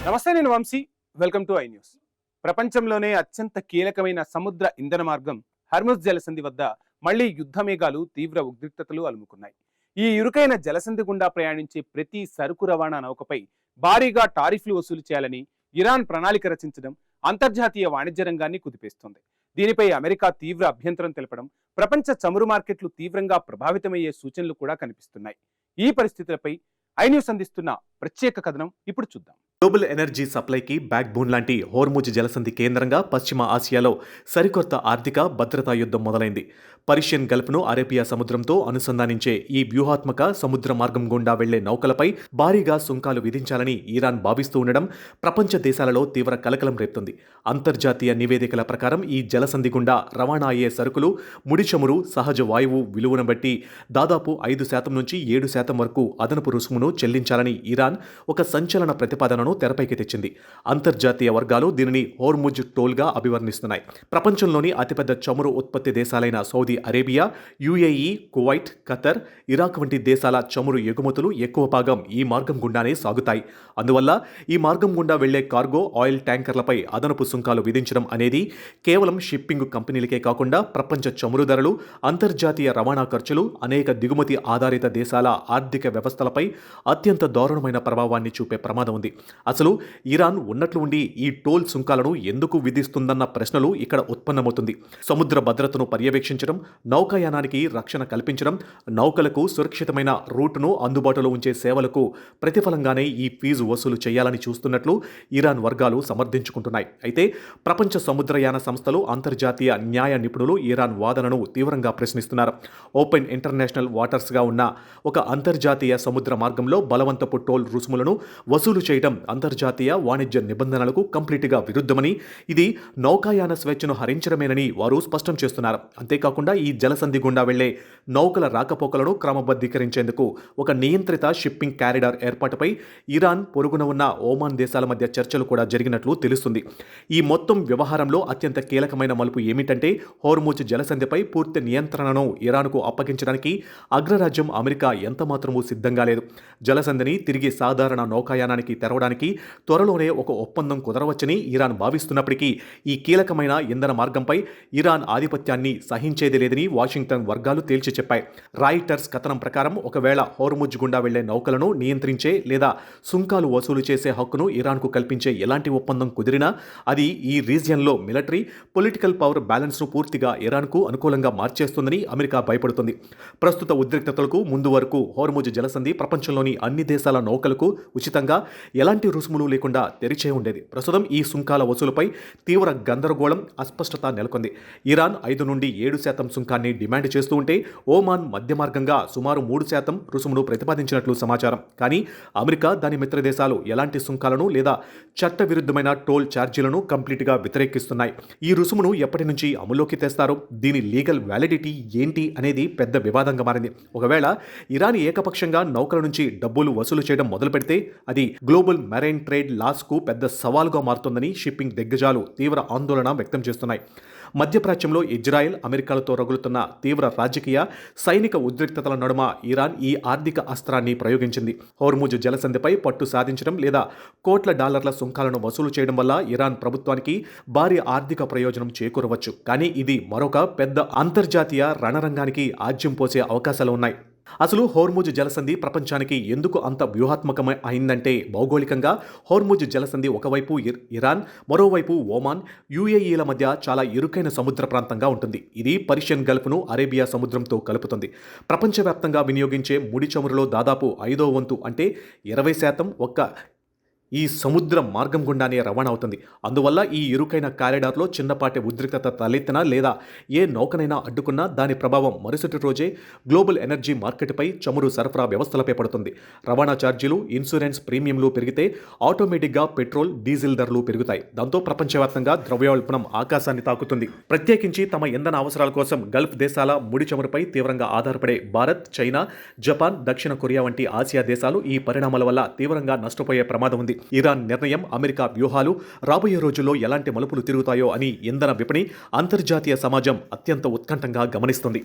నమస్తే, నేను Vamshi. Welcome to i news. ప్రపంచంలోనే అత్యంత కీలకమైన సముద్ర ఇంధన మార్గం హర్ముజ్ జలసంధి వద్ద మళ్లీ యుద్ధ మేఘాలు తీవ్ర ఉద్రిక్తతలు అలుముకున్నాయి. ఈ ఇరుకైన జలసంధి గుండా ప్రయాణించే ప్రతి సరుకు రవాణా నౌకపై భారీగా టారిఫ్లు వసూలు చేయాలని ఇరాన్ ప్రణాళిక రచించడం అంతర్జాతీయ వాణిజ్య రంగాన్ని కుదిపేస్తోంది. దీనిపై అమెరికా తీవ్ర అభ్యంతరం తెలపడం, ప్రపంచ చమురు మార్కెట్లు తీవ్రంగా ప్రభావితమయ్యే సూచనలు కూడా కనిపిస్తున్నాయి. ఈ పరిస్థితులపై ఐ న్యూస్ అందిస్తున్న ప్రత్యేక కథనం ఇప్పుడు చూద్దాం. గ్లోబల్ ఎనర్జీ సప్లైకి బ్యాక్ బోన్ లాంటి హోర్ముజ్ జలసంధి కేంద్రంగా పశ్చిమ ఆసియాలో సరికొత్త ఆర్థిక భద్రతా యుద్ధం మొదలైంది. పర్షియన్ గల్ఫ్ను అరేబియా సముద్రంతో అనుసంధానించే ఈ వ్యూహాత్మక సముద్ర మార్గం గుండా వెళ్లే నౌకలపై భారీగా సుంకాలు విధించాలని ఇరాన్ భావిస్తూ ఉండడం ప్రపంచ దేశాలలో తీవ్ర కలకలం రేపుతుంది. అంతర్జాతీయ నివేదికల ప్రకారం ఈ జలసంధి గుండా రవాణా అయ్యే సరుకులు, ముడి చమురు, సహజ వాయువు విలువను బట్టి దాదాపు 5% నుంచి 7% వరకు అదనపు రుసుమును చెల్లించాలని ఇరాన్ ఒక సంచలన ప్రతిపాదనను తెరపైకి తెచ్చింది. అంతర్జాతీయ వర్గాలు దీనిని హోర్ముజ్ టోల్గా అభివర్ణిస్తున్నాయి. ప్రపంచంలోని అతిపెద్ద చమురు ఉత్పత్తి దేశాలైన Saudi Arabia, UAE, Kuwait, Qatar, Iraq వంటి దేశాల చమురు ఎగుమతులు ఎక్కువ భాగం ఈ మార్గం గుండానే సాగుతాయి. అందువల్ల ఈ మార్గం గుండా వెళ్లే కార్గో, ఆయిల్ ట్యాంకర్లపై అదనపు సుంకాలు విధించడం అనేది కేవలం షిప్పింగ్ కంపెనీలకే కాకుండా ప్రపంచ చమురు ధరలు, అంతర్జాతీయ రవాణా ఖర్చులు, అనేక దిగుమతి ఆధారిత దేశాల ఆర్థిక వ్యవస్థలపై అత్యంత దారుణమైన ప్రభావాన్ని చూపే ప్రమాదం ఉంది. అసలు ఇరాన్ ఉన్నట్లు ఉండి ఈ టోల్ సుంకాలను ఎందుకు విధిస్తుందన్న ప్రశ్నలు ఇక్కడ ఉత్పన్నమవుతుంది. సముద్ర భద్రతను పర్యవేక్షించడం, నౌకాయానానికి రక్షణ కల్పించడం, నౌకలకు సురక్షితమైన రూటును అందుబాటులో ఉంచే సేవలకు ప్రతిఫలంగానే ఈ ఫీజు వసూలు చేయాలని చూస్తున్నట్లు ఇరాన్ వర్గాలు సమర్థించుకుంటున్నాయి. అయితే ప్రపంచ సముద్రయాన సంస్థలు, అంతర్జాతీయ న్యాయ నిపుణులు ఇరాన్ వాదనను తీవ్రంగా ప్రశ్నిస్తున్నారు. ఓపెన్ ఇంటర్నేషనల్ వాటర్స్గా ఉన్న ఒక అంతర్జాతీయ సముద్ర మార్గంలో బలవంతపు టోల్ రుసుములను వసూలు చేయడం అంతర్జాతీయ వాణిజ్య నిబంధనలకు కంప్లీట్గా విరుద్ధమని, ఇది నౌకాయాన స్వేచ్ఛను హరించడమేనని వారు స్పష్టం చేస్తున్నారు. అంతేకాకుండా ఈ జలసంధి గుండా వెళ్లే నౌకల రాకపోకలను క్రమబద్ధీకరించేందుకు ఒక నియంత్రిత షిప్పింగ్ కారిడార్ ఏర్పాటుపై ఇరాన్, పొరుగున ఉన్న ఓమాన్ దేశాల మధ్య చర్చలు కూడా జరిగినట్లు తెలుస్తుంది. ఈ మొత్తం వ్యవహారంలో అత్యంత కీలకమైన మలుపు ఏమిటంటే హోర్ముజ్ జలసంధిపై పూర్తి నియంత్రణను ఇరాన్కు అప్పగించడానికి అగ్రరాజ్యం అమెరికా ఎంతమాత్రమూ సిద్ధంగా లేదు. జలసంధిని తిరిగి సాధారణ నౌకాయానానికి తెరవడానికి త్వరలోనే ఒక ఒప్పందం కుదరవచ్చని ఇరాన్ భావిస్తున్నప్పటికీ ఈ కీలకమైన ఇంధన మార్గంపై ఇరాన్ ఆధిపత్యాన్ని సహించేది లేదని వాషింగ్టన్ వర్గాలు తేల్చి చెప్పాయి. రాయిటర్స్ కథనం ప్రకారం ఒకవేళ హోర్ముజ్ గుండా వెళ్లే నౌకలను నియంత్రించే లేదా సుంకాలు వసూలు చేసే హక్కును ఇరాన్కు కల్పించే ఎలాంటి ఒప్పందం కుదిరినా అది ఈ రీజియన్లో మిలిటరీ, పొలిటికల్ పవర్ బ్యాలెన్స్ను పూర్తిగా ఇరాన్కు అనుకూలంగా మార్చేస్తుందని అమెరికా భయపడుతుంది. ప్రస్తుత ఉద్రిక్తతలకు ముందు వరకు హోర్ముజ్ జలసంధి ప్రపంచంలోని అన్ని దేశాల నౌకలకు ఉచితంగా ఎలాంటి రుసుములు లేకుండా తెరిచే ఉండేది. ప్రస్తుతం ఈ సుంకాల వసూలుపై తీవ్ర గందరగోళం, అస్పష్టత నెలకొంది. ఇరాన్ 5 నుండి 7% సుంకాన్ని డిమాండ్ చేస్తూ ఉంటే ఓమాన్ మధ్య మార్గంగా సుమారు 3% రుసుమును ప్రతిపాదించినట్లు సమాచారం. కానీ అమెరికా, దాని మిత్రదేశాలు ఎలాంటి సుంకాలను లేదా చట్టవిరుద్ధమైన టోల్ ఛార్జీలను కంప్లీట్గా వ్యతిరేకిస్తున్నాయి. ఈ రుసుమును ఎప్పటి నుంచి అమల్లోకి తెస్తారు, దీని లీగల్ వ్యాలిడిటీ ఏంటి అనేది పెద్ద వివాదంగా మారింది. ఒకవేళ ఇరాన్ ఏకపక్షంగా నౌకల నుంచి డబ్బులు వసూలు చేయడం మొదలు పెడితే అది గ్లోబల్ మెరైన్ ట్రేడ్ లాస్కు పెద్ద సవాలుగా మారుతుందని షిప్పింగ్ దిగ్గజాలు తీవ్ర ఆందోళన వ్యక్తం చేస్తున్నాయి. మధ్యప్రాచ్యంలో ఇజ్రాయెల్, అమెరికాలతో రగులుతున్న తీవ్ర రాజకీయ, సైనిక ఉద్రిక్తతల నడుమ ఇరాన్ ఈ ఆర్థిక అస్త్రాన్ని ప్రయోగించింది. హోర్ముజ్ జలసంధిపై పట్టు సాధించడం లేదా కోట్ల డాలర్ల సుంకాలను వసూలు చేయడం వల్ల ఇరాన్ ప్రభుత్వానికి భారీ ఆర్థిక ప్రయోజనం చేకూరవచ్చు. కానీ ఇది మరొక పెద్ద అంతర్జాతీయ రణరంగానికి ఆజ్యం పోసే అవకాశాలు ఉన్నాయి. అసలు హోర్ముజ్ జలసంధి ప్రపంచానికి ఎందుకు అంత వ్యూహాత్మకమై అయిందంటే, భౌగోళికంగా హోర్ముజ్ జలసంధి ఒకవైపు ఇరాన్, మరోవైపు ఓమాన్, యుఏఈల మధ్య చాలా ఇరుకైన సముద్ర ప్రాంతంగా ఉంటుంది. ఇది పర్షియన్ గల్ఫ్ను అరేబియా సముద్రంతో కలుపుతుంది. ప్రపంచవ్యాప్తంగా వినియోగించే ముడి చమురులో దాదాపు 5వ వంతు అంటే 20% ఒక్క ఈ సముద్ర మార్గం గుండానే రవాణా అవుతుంది. అందువల్ల ఈ ఇరుకైన కారిడార్లో చిన్నపాటి ఉద్రిక్తత తలెత్తినా లేదా ఏ నౌకనైనా అడ్డుకున్నా దాని ప్రభావం మరుసటి రోజే గ్లోబల్ ఎనర్జీ మార్కెట్పై, చమురు సరఫరా వ్యవస్థలపై పడుతుంది. రవాణా ఛార్జీలు, ఇన్సూరెన్స్ ప్రీమియంలు పెరిగితే ఆటోమేటిక్గా పెట్రోల్, డీజిల్ ధరలు పెరుగుతాయి. దాంతో ప్రపంచవ్యాప్తంగా ద్రవ్యోల్బణం ఆకాశాన్ని తాకుతుంది. ప్రత్యేకించి తమ ఇంధన అవసరాల కోసం గల్ఫ్ దేశాల ముడి చమురుపై తీవ్రంగా ఆధారపడే భారత్, చైనా, జపాన్, దక్షిణ కొరియా వంటి ఆసియా దేశాలు ఈ పరిణామాల వల్ల తీవ్రంగా నష్టపోయే ప్రమాదం ఉంది. ఇరాన్ నిర్ణయం, అమెరికా వ్యూహాలు రాబోయే రోజుల్లో ఎలాంటి మలుపులు తిరుగుతాయో అని ఇంధన విపణి, అంతర్జాతీయ సమాజం అత్యంత ఉత్కంఠంగా గమనిస్తుంది.